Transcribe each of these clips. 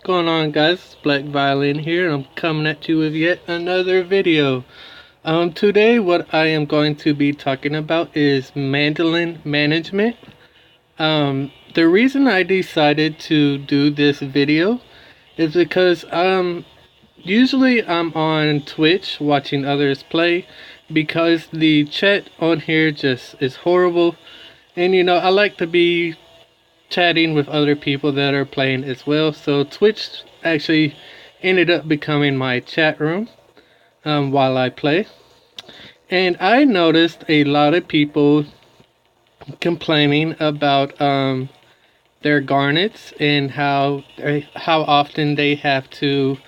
going on, guys? It's Black Violin here, and I'm coming at you with yet another video. Today what I am going to be talking about is mandolin management. The reason I decided to do this video is because usually I'm on Twitch watching others play because the chat on here just is horrible, and I like to be chatting with other people that are playing as well. So Twitch actually ended up becoming my chat room while I play. And I noticed a lot of people complaining about their garnets and how often they have to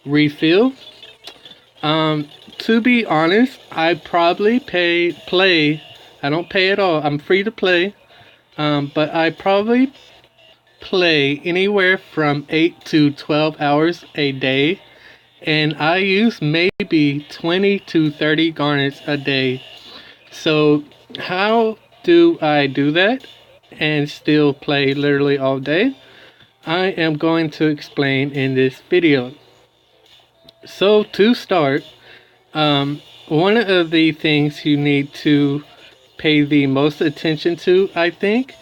refill. To be honest, I probably play. I don't pay at all. I'm free to play. But I probably play anywhere from 8 to 12 hours a day, and I use maybe 20 to 30 garnets a day. So how do I do that and still play literally all day? I am going to explain in this video. So to start, one of the things you need to pay the most attention to, I think,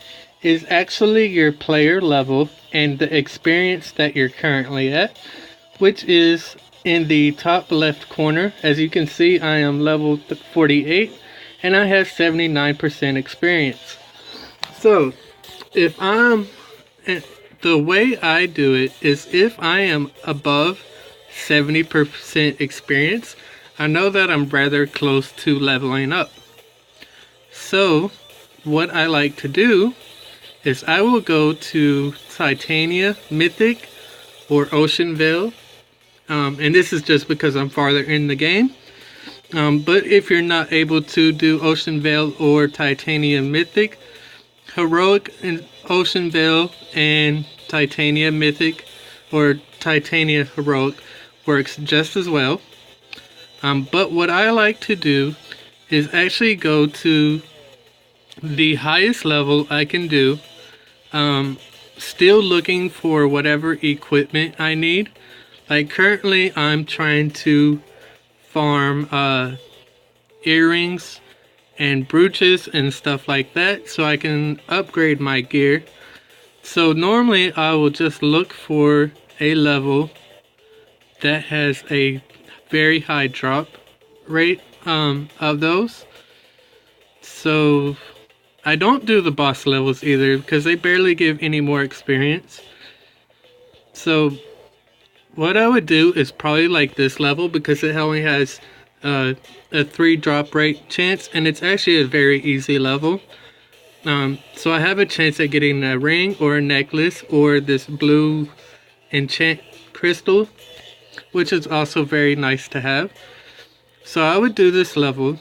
is actually your player level and the experience that you're currently at, which is in the top left corner. As you can see, I am level 48 and I have 79% experience. So the way I do it is if I am above 70% experience, I know that I'm rather close to leveling up. So what I like to do is I will go to Titania, Mythic, or Ocean Veil. And this is just because I'm farther in the game. But if you're not able to do Ocean Veil or Titania Mythic, Heroic and Ocean Veil and Titania Mythic or Titania Heroic works just as well. But what I like to do is actually go to the highest level I can do, still looking for whatever equipment I need. Like currently I'm trying to farm earrings and brooches and stuff like that so I can upgrade my gear. So normally I will just look for a level that has a very high drop rate of those. So I don't do the boss levels either because they barely give any more experience. So what I would do is probably like this level because it only has a 3 drop rate chance, and it's actually a very easy level. So I have a chance at getting a ring or a necklace or this blue enchant crystal, which is also very nice to have. So I would do this level,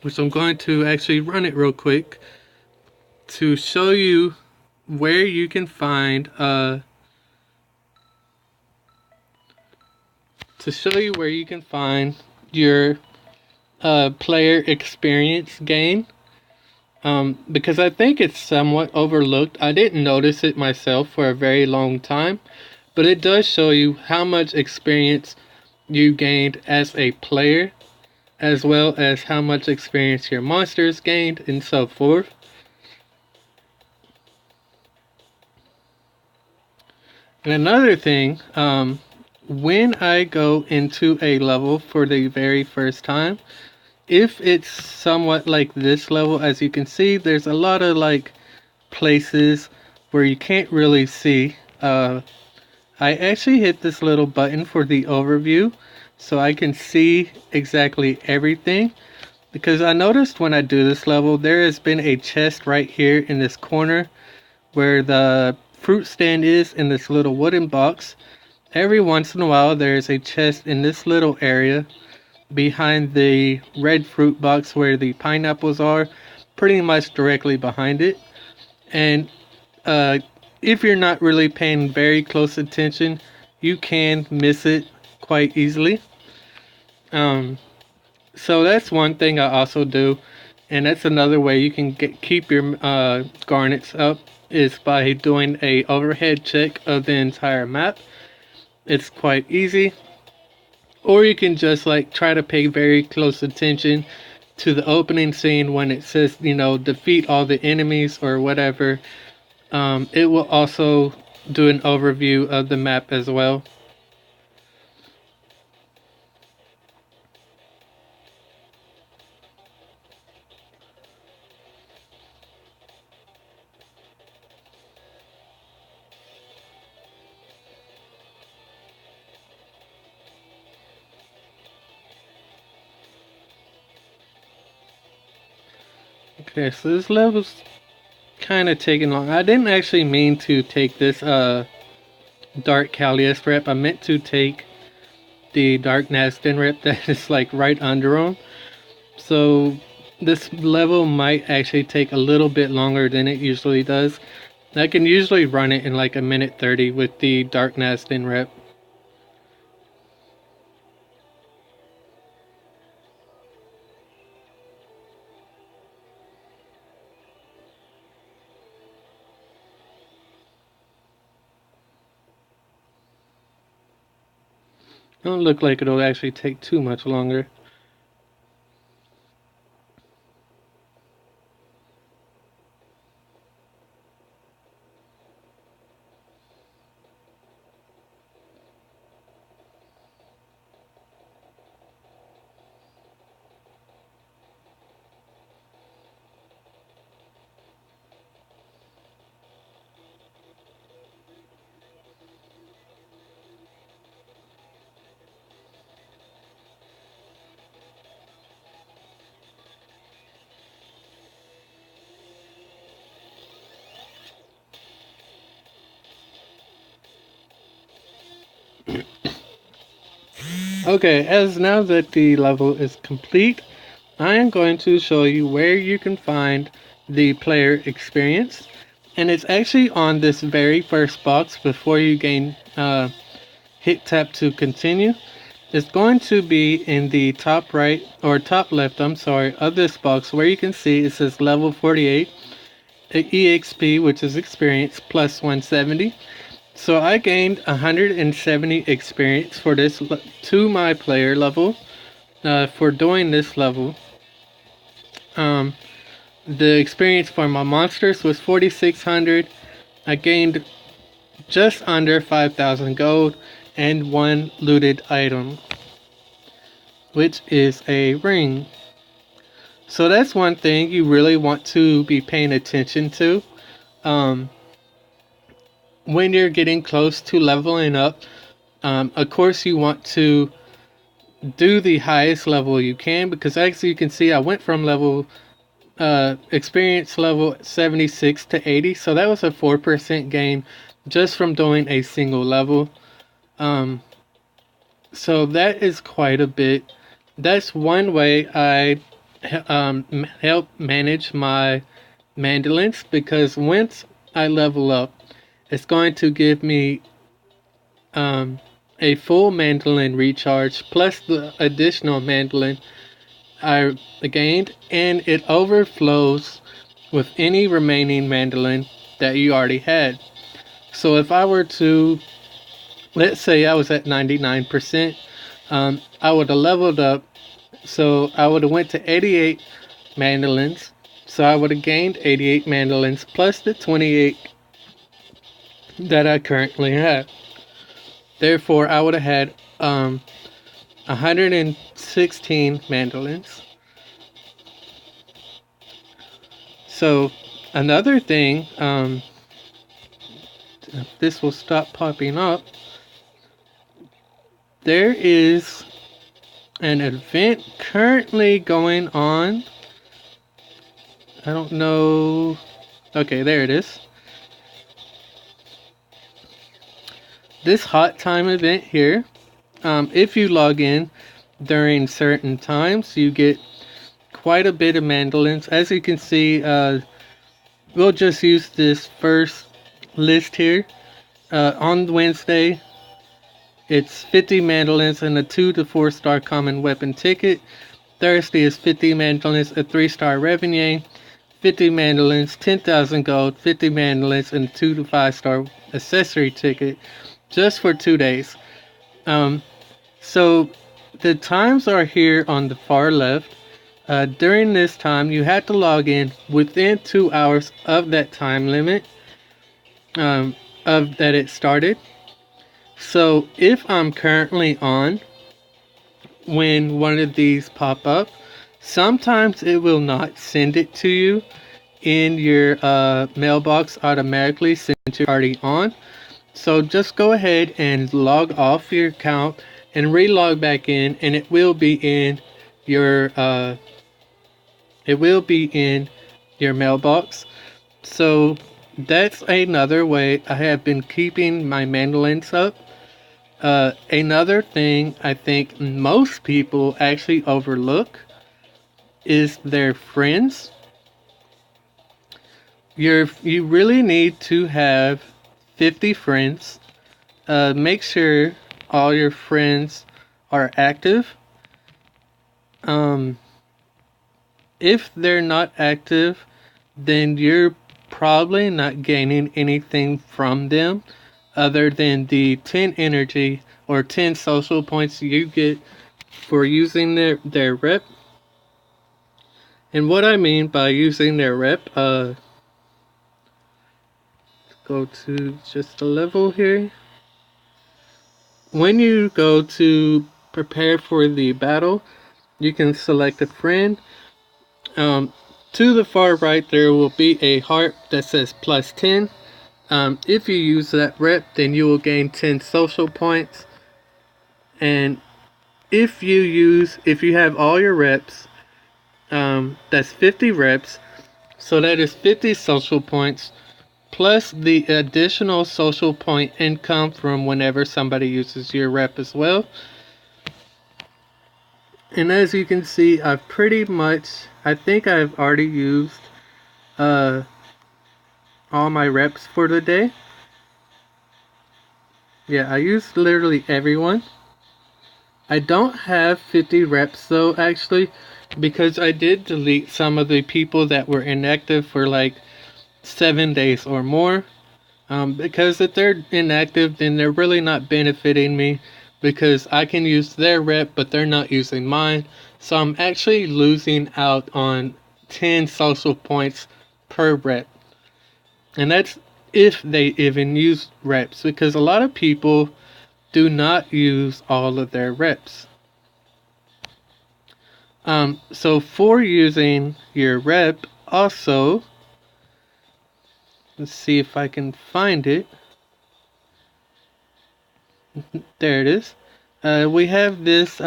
which I'm going to actually run it real quick to show you where you can find your player experience gain, because I think it's somewhat overlooked. I didn't notice it myself for a very long time, but it does show you how much experience you gained as a player, as well as how much experience your monsters gained and so forth. And another thing, when I go into a level for the very first time, if it's somewhat like this level, as you can see, there's a lot of like places where you can't really see. I actually hit this little button for the overview so I can see exactly everything, because I noticed when I do this level there has been a chest right here in this corner where the fruit stand is, in this little wooden box. Every once in a while there's a chest in this little area behind the red fruit box where the pineapples are, pretty much directly behind it. And if you're not really paying very close attention, you can miss it quite easily. So that's one thing I also do, and that's another way you can keep your garnets up is by doing a overhead check of the entire map. It's quite easy. Or you can just like try to pay very close attention to the opening scene when it says, you know, defeat all the enemies or whatever. It will also do an overview of the map as well. Okay, so this level's kind of taking long. I didn't actually mean to take this Dark Callius rep. I meant to take the Dark Nastin rep that is like right under him. So this level might actually take a little bit longer than it usually does. I can usually run it in like a minute 30 with the Dark Nastin rep. Don't look like it'll actually take too much longer. Okay, as now that the level is complete, I am going to show you where you can find the player experience. And it's actually on this very first box before you gain hit tap to continue. It's going to be in the top right, or top left, I'm sorry, of this box where you can see it says level 48, EXP, which is experience, plus 170. So I gained 170 experience for this to my player level for doing this level. The experience for my monsters was 4,600. I gained just under 5,000 gold and one looted item, which is a ring. So that's one thing you really want to be paying attention to. When you're getting close to leveling up, of course you want to do the highest level you can, because as you can see I went from level experience level 76 to 80, so that was a 4% gain just from doing a single level. So that is quite a bit. That's one way I help manage my mandolins, because once I level up, it's going to give me a full mandolin recharge plus the additional mandolin I gained, and it overflows with any remaining mandolin that you already had. So if I were to, let's say I was at 99%, I would have leveled up, so I would have went to 88 mandolins, so I would have gained 88 mandolins plus the 28 that I currently have. Therefore, I would have had 116 mandolins. So, another thing, this will stop popping up. There is an event currently going on. I don't know. Okay, there it is. This hot time event here, if you log in during certain times, you get quite a bit of mandolins. As you can see, we'll just use this first list here. On Wednesday, it's 50 mandolins and a 2 to 4 star common weapon ticket. Thursday is 50 mandolins, a 3 star revenue, 50 mandolins, 10,000 gold, 50 mandolins, and 2 to 5 star accessory ticket just for 2 days. So the times are here on the far left. During this time, you have to log in within 2 hours of that time limit of that it started. So if I'm currently on when one of these pop up, sometimes it will not send it to you in your mailbox automatically since you're already on. So just go ahead and log off your account and re-log back in, and it will be in your mailbox. So that's another way I have been keeping my mandolins up. Another thing I think most people actually overlook is their friends. You really need to have 50 friends. Make sure all your friends are active. If they're not active, then you're probably not gaining anything from them other than the 10 energy or 10 social points you get for using their rep. And what I mean by using their rep, go to just a level here. When you go to prepare for the battle, you can select a friend. To the far right, there will be a heart that says plus 10. If you use that rep, then you will gain 10 social points. And if you have all your reps, that's 50 reps. So that is 50 social points plus the additional social point income from whenever somebody uses your rep as well. And as you can see, I think I've already used all my reps for the day. Yeah, I used literally everyone. I don't have 50 reps though, actually, because I did delete some of the people that were inactive for like 7 days or more. Because if they're inactive, then they're really not benefiting me, because I can use their rep, but they're not using mine. So I'm actually losing out on 10 social points per rep. And that's if they even use reps, because a lot of people do not use all of their reps. So for using your rep, also, let's see if I can find it. There it is. We have this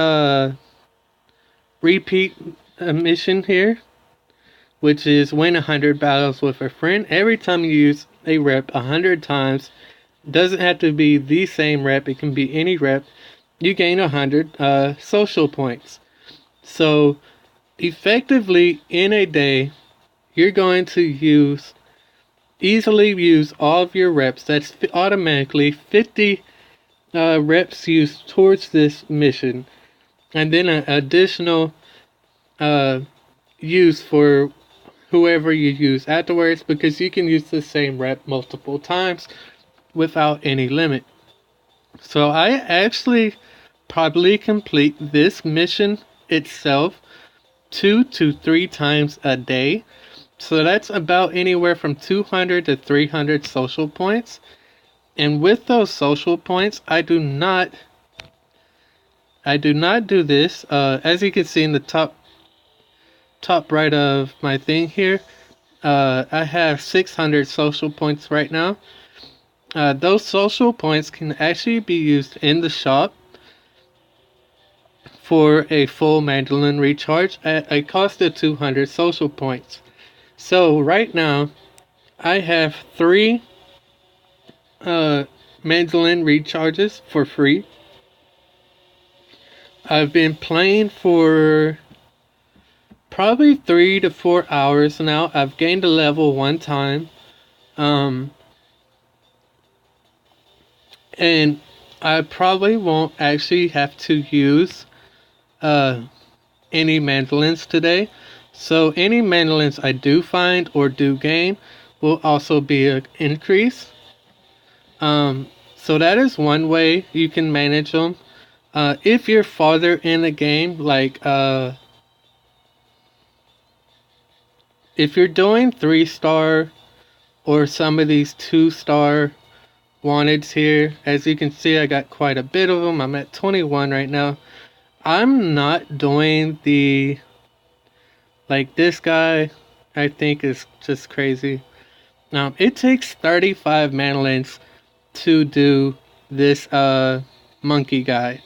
repeat mission here, which is win 100 battles with a friend. Every time you use a rep 100 times, doesn't have to be the same rep, it can be any rep, you gain 100 social points. So effectively in a day, you're going to easily use all of your reps. That's automatically 50 reps used towards this mission, and then an additional use for whoever you use afterwards, because you can use the same rep multiple times without any limit. So I actually probably complete this mission itself 2 to 3 times a day. So that's about anywhere from 200 to 300 social points. And with those social points, I do not do this. As you can see in the top right of my thing here, I have 600 social points right now. Those social points can actually be used in the shop for a full mandolin recharge at a cost of 200 social points. So right now, I have 3 mandolin recharges for free. I've been playing for probably 3 to 4 hours now. I've gained a level 1 time. And I probably won't actually have to use any mandolins today. So any mandolins I do find or do gain will also be an increase. So that is one way you can manage them. If you're farther in the game, like if you're doing 3-star or some of these 2-star wanteds here, as you can see, I got quite a bit of them. I'm at 21 right now. I'm not doing the, like this guy, I think is just crazy. It takes 35 mandolins to do this monkey guy,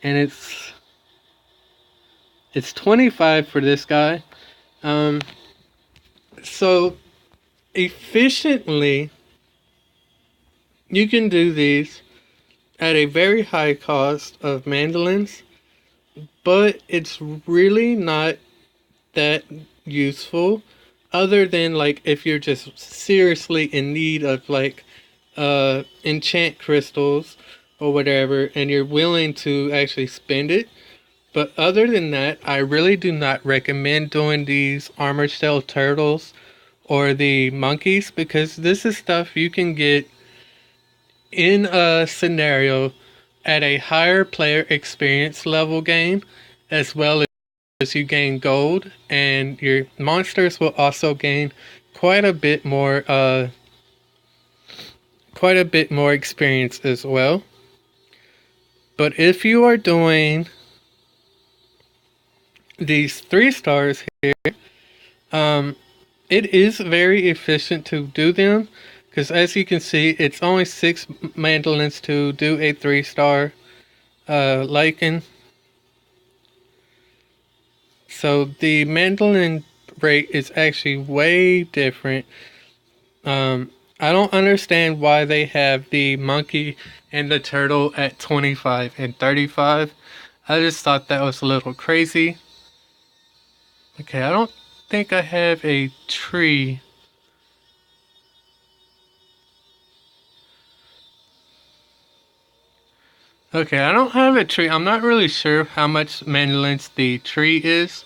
and it's 25 for this guy. So efficiently you can do these at a very high cost of mandolins, but it's really not that useful, other than like if you're just seriously in need of like enchant crystals or whatever, and you're willing to actually spend it. But other than that, I really do not recommend doing these armor shell turtles or the monkeys, because this is stuff you can get in a scenario at a higher player experience level game, as well as you gain gold, and your monsters will also gain quite a bit more experience as well. But if you are doing these 3 stars here, it is very efficient to do them, because as you can see, it's only 6 mandolins to do a 3-star lichen. So the mandolin rate is actually way different. I don't understand why they have the monkey and the turtle at 25 and 35. I just thought that was a little crazy. Okay, I don't think I have a tree. Okay, I don't have a tree. I'm not really sure how much mandolins the tree is,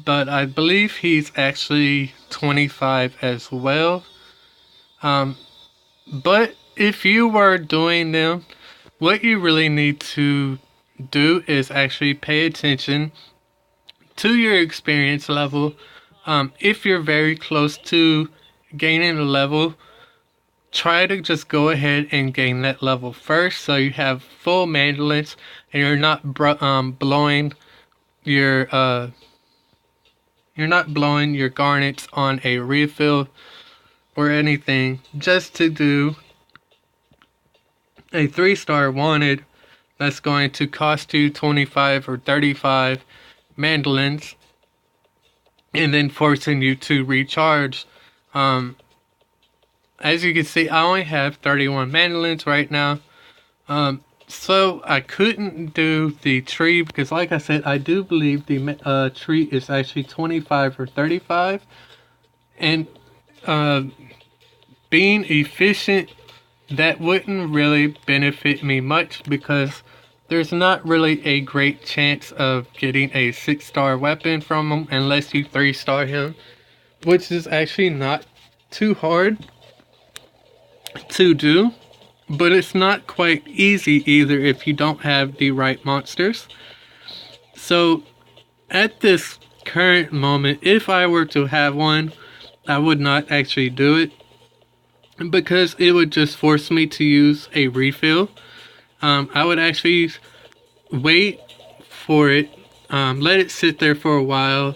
but I believe he's actually 25 as well. But if you were doing them, what you really need to do is actually pay attention to your experience level. If you're very close to gaining a level, try to just go ahead and gain that level first, so you have full mandolins and you're not blowing your garnets on a refill or anything, just to do a 3-star wanted that's going to cost you 25 or 35 mandolins, and then forcing you to recharge. As you can see, I only have 31 mandolins right now. So I couldn't do the tree because, like I said, I do believe the tree is actually 25 or 35. And being efficient, that wouldn't really benefit me much, because there's not really a great chance of getting a 6-star weapon from him unless you 3-star him, which is actually not too hard to do, but it's not quite easy either if you don't have the right monsters. So at this current moment, if I were to have one, I would not actually do it, because it would just force me to use a refill. I would actually wait for it, let it sit there for a while,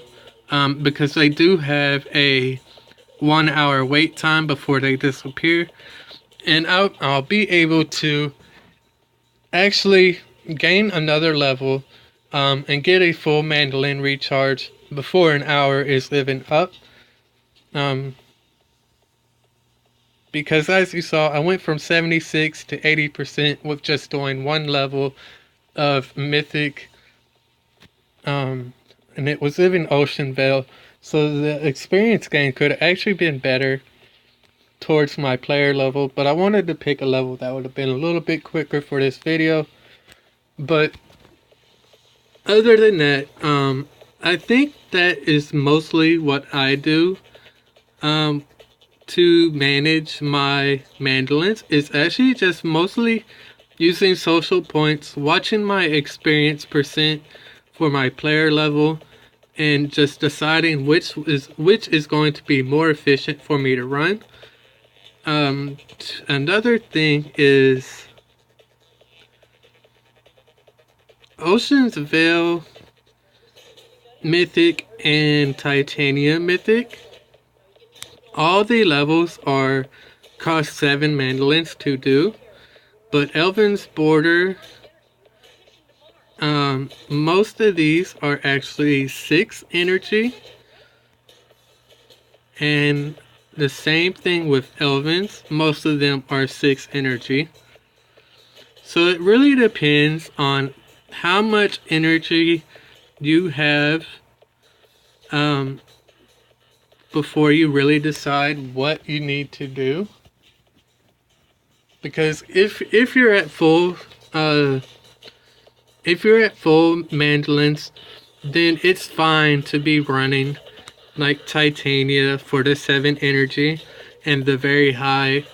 because they do have a 1-hour wait time before they disappear, and I'll be able to actually gain another level and get a full mandolin recharge before an hour is even up. Because as you saw, I went from 76 to 80% with just doing 1 level of mythic, and it was even Ocean Veil, so the experience gain could have actually been better towards my player level, but I wanted to pick a level that would have been a little bit quicker for this video. But other than that, I think that is mostly what I do to manage my mandolins. Is actually just mostly using social points, watching my experience percent for my player level, and just deciding which is going to be more efficient for me to run. Another thing is Ocean's Veil Mythic and Titanium Mythic. All the levels are cost 7 mandolins to do, but Elven's Border, most of these are actually 6 energy, and the same thing with Elven's, most of them are 6 energy. So it really depends on how much energy you have before you really decide what you need to do. Because if you're at full mandolins, then it's fine to be running like Titania for the 7 energy and the very high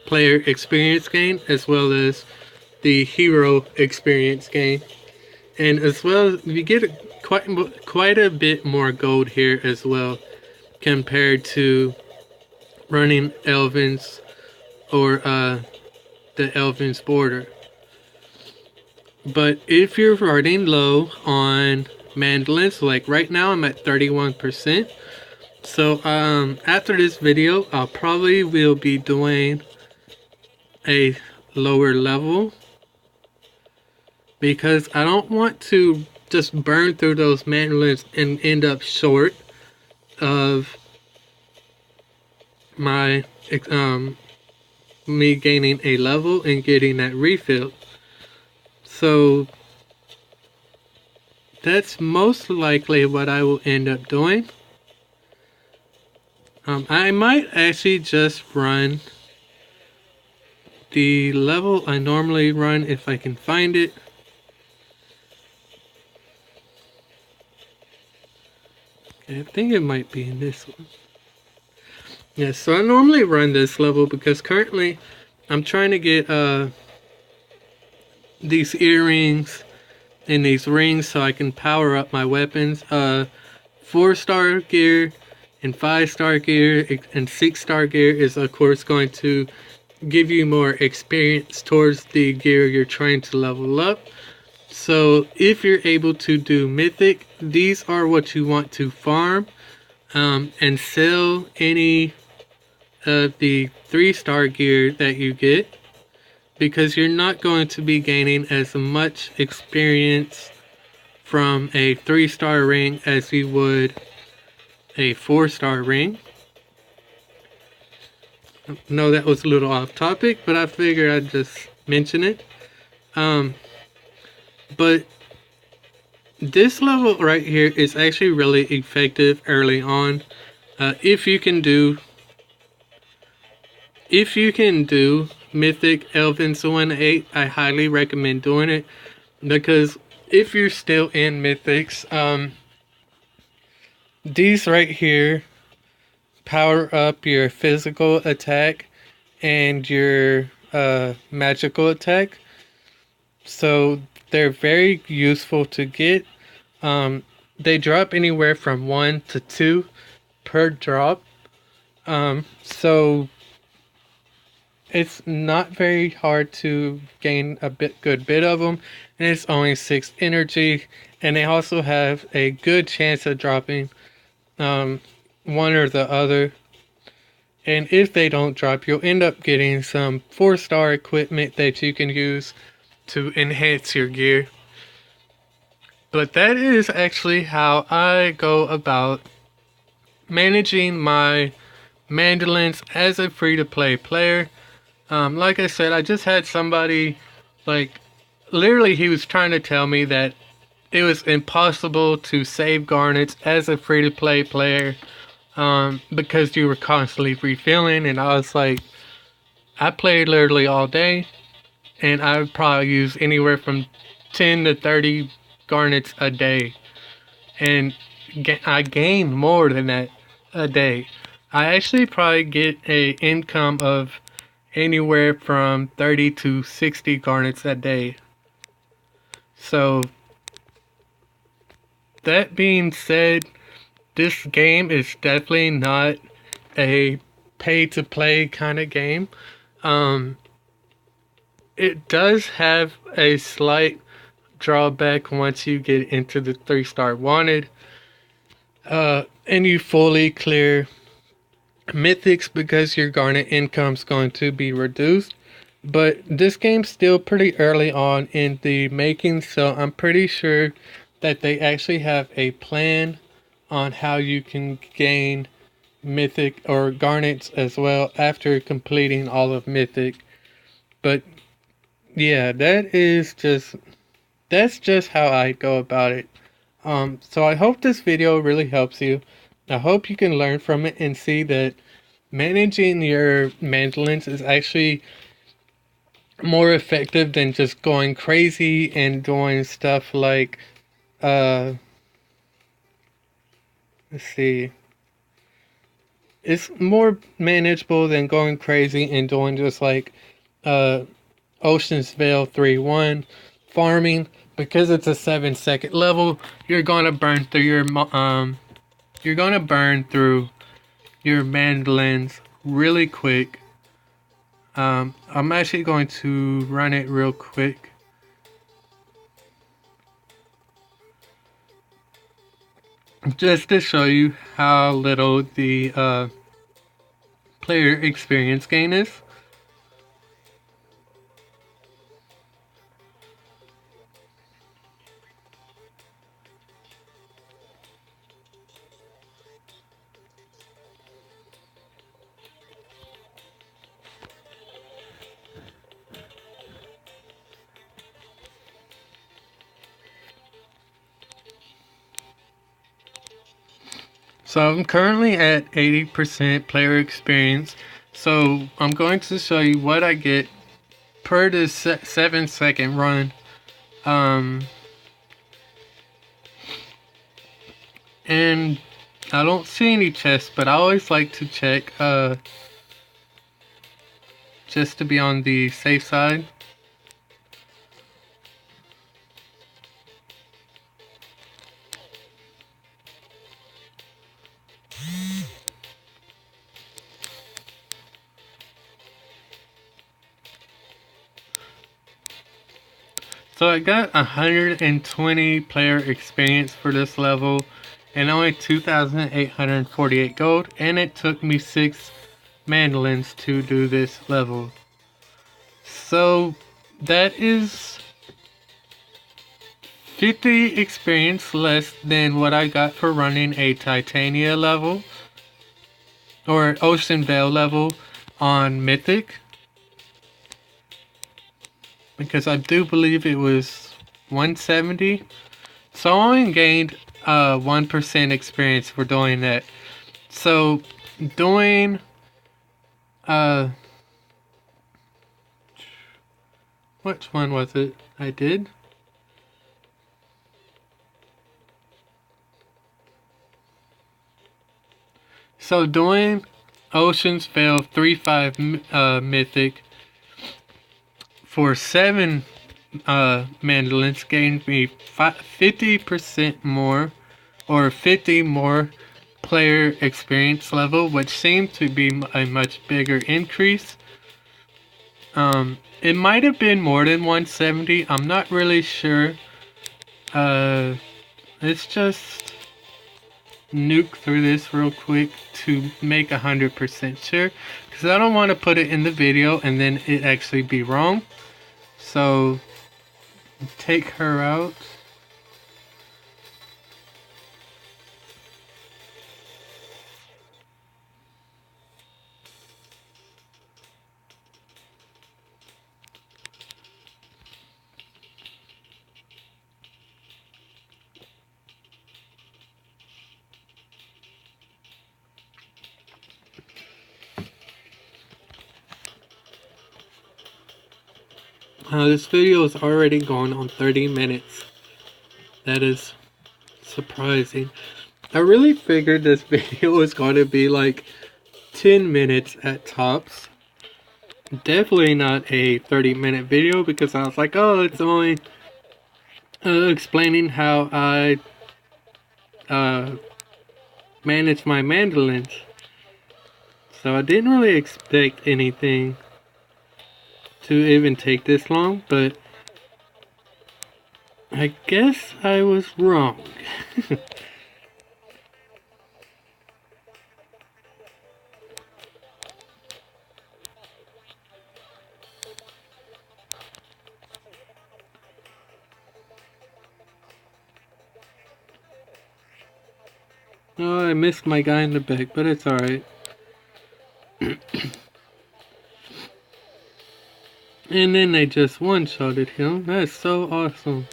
player experience gain, as well as the hero experience gain, and as well you get quite a bit more gold here as well compared to running Elven's or the Elven's Border. But if you're running low on mandolins, like right now I'm at 31%. So after this video, I'll probably will be doing a lower level, because I don't want to just burn through those mandolins and end up short of my me gaining a level and getting that refill. So that's most likely what I will end up doing. I might actually just run the level I normally run if I can find it. I think it might be in this one. Yeah, so I normally run this level because currently I'm trying to get these earrings and these rings so I can power up my weapons. 4-star gear and 5-star gear and 6-star gear is of course going to give you more experience towards the gear you're trying to level up. So if you're able to do mythic, these are what you want to farm and sell any of the 3-star gear that you get, because you're not going to be gaining as much experience from a 3-star ring as you would a 4-star ring. No, that was a little off topic, but I figured I'd just mention it. But this level right here is actually really effective early on. If you can do Mythic Elven's 1-8, I highly recommend doing it, because if you're still in Mythics, these right here power up your physical attack and your magical attack. So they're very useful to get. They drop anywhere from 1 to 2 per drop. So it's not very hard to gain a good bit of them, and it's only 6 energy, and they also have a good chance of dropping one or the other. And if they don't drop, you'll end up getting some 4-star equipment that you can use to enhance your gear. But that is actually how I go about managing my mandolins as a free-to-play player. Like I said, I just had somebody, like, literally he was trying to tell me that it was impossible to save garnets as a free-to-play player because you were constantly refilling, and I was like, I played literally all day, and I would probably use anywhere from 10 to 30 garnets a day. and I gain more than that a day. I actually probably get a income of anywhere from 30 to 60 garnets a day. So that being said, this game is definitely not a pay to play kind of game. It does have a slight drawback once you get into the 3-star wanted, and you fully clear mythics, because your garnet income is going to be reduced. But this game's still pretty early on in the making, so I'm pretty sure that they actually have a plan on how you can gain mythic or garnets as well after completing all of mythic. But yeah, that's just how I go about it. So I hope this video really helps you. I hope you can learn from it and see that managing your mandolins is actually more effective than just going crazy and doing stuff like, let's see. It's more manageable than going crazy and doing just like, Ocean's Veil 3-1 farming, because it's a 7-second level. You're gonna burn through your mandolins really quick. I'm actually going to run it real quick. Just to show you how little the player experience gain is. So I'm currently at 80% player experience. So I'm going to show you what I get per this 7-second run. And I don't see any chests, but I always like to check just to be on the safe side. So I got 120 player experience for this level and only 2,848 gold, and it took me 6 mandolins to do this level. So that is 50 experience less than what I got for running a Titania level or Ocean Veil level on Mythic, because I do believe it was 170. So I only gained 1% experience for doing that. So doing which one was it I did? So doing Ocean's Veil 3-5 Mythic for 7 mandolins gained me 50% more, or 50 more player experience level, which seemed to be a much bigger increase. It might have been more than 170. I'm not really sure. Let's just nuke through this real quick to make 100% sure, because I don't want to put it in the video and then it actually be wrong. So take her out. This video is already going on 30 minutes. That is surprising. I really figured this video was going to be like 10 minutes at tops. Definitely not a 30-minute video, because I was like, oh, it's only explaining how I manage my mandolins. So I didn't really expect anything to even take this long, but I guess I was wrong. Oh, I missed my guy in the back, but it's alright. And then they just one-shotted him. That's so awesome.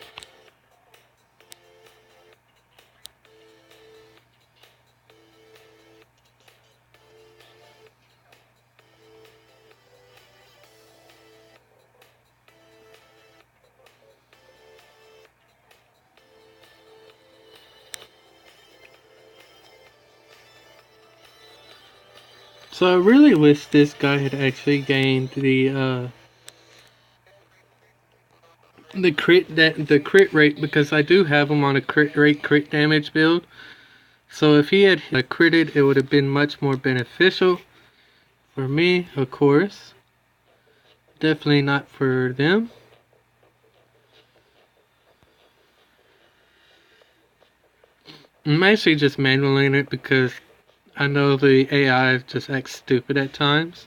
So I really wish this guy had actually gained the crit rate, because I do have him on a crit rate, crit damage build. So if he had critted, it would have been much more beneficial for me, of course. Definitely not for them. I'm actually just manualing it because I know the AI just acts stupid at times.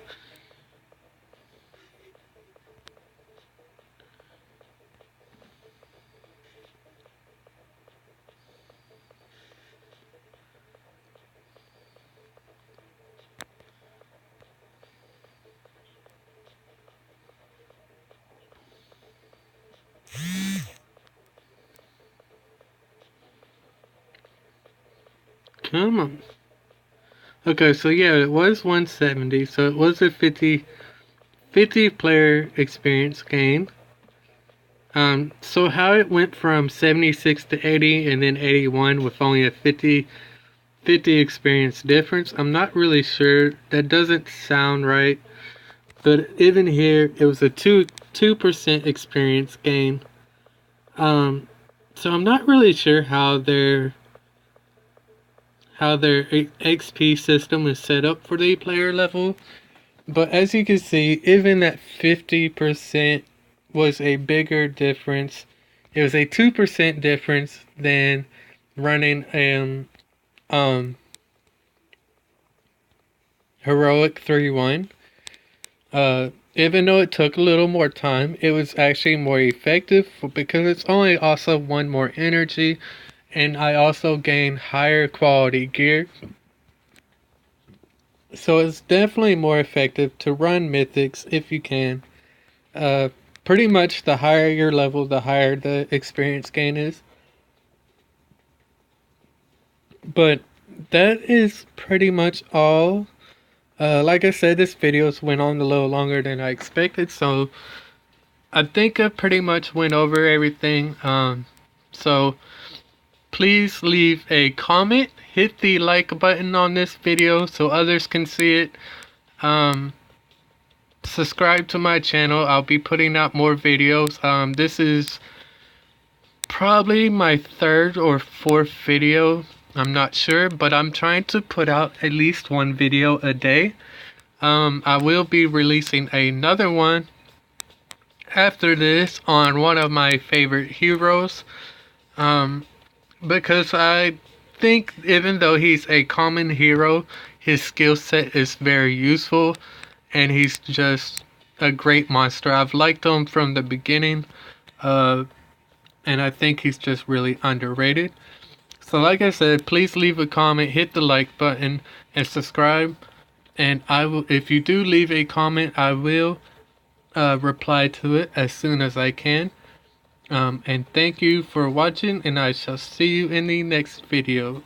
Come on. Okay, so yeah, it was 170, so it was a 50 player experience gain. So how it went from 76 to 80 and then 81 with only a 50 experience difference, I'm not really sure. That doesn't sound right. But even here, it was a 2% experience gain. So I'm not really sure how their XP system is set up for the player level. But as you can see, even that 50% was a bigger difference. It was a 2% difference than running an heroic 3-1. Even though it took a little more time, it was actually more effective because it's only also one more energy, and I also gained higher quality gear. So it's definitely more effective to run mythics if you can. Pretty much the higher your level, the higher the experience gain is. But that is pretty much all. Like I said, this video went on a little longer than I expected, so I think I pretty much went over everything. So please leave a comment, hit the like button on this video so others can see it. Subscribe to my channel. I'll be putting out more videos. This is probably my 3rd or 4th video. I'm not sure, but I'm trying to put out at least one video a day. I will be releasing another one after this on one of my favorite heroes. Because I think even though he's a common hero, his skill set is very useful, and he's just a great monster. I've liked him from the beginning, and I think he's just really underrated. So like I said, please leave a comment, hit the like button, and subscribe. And I will, if you do leave a comment, I will reply to it as soon as I can. And thank you for watching, and I shall see you in the next video.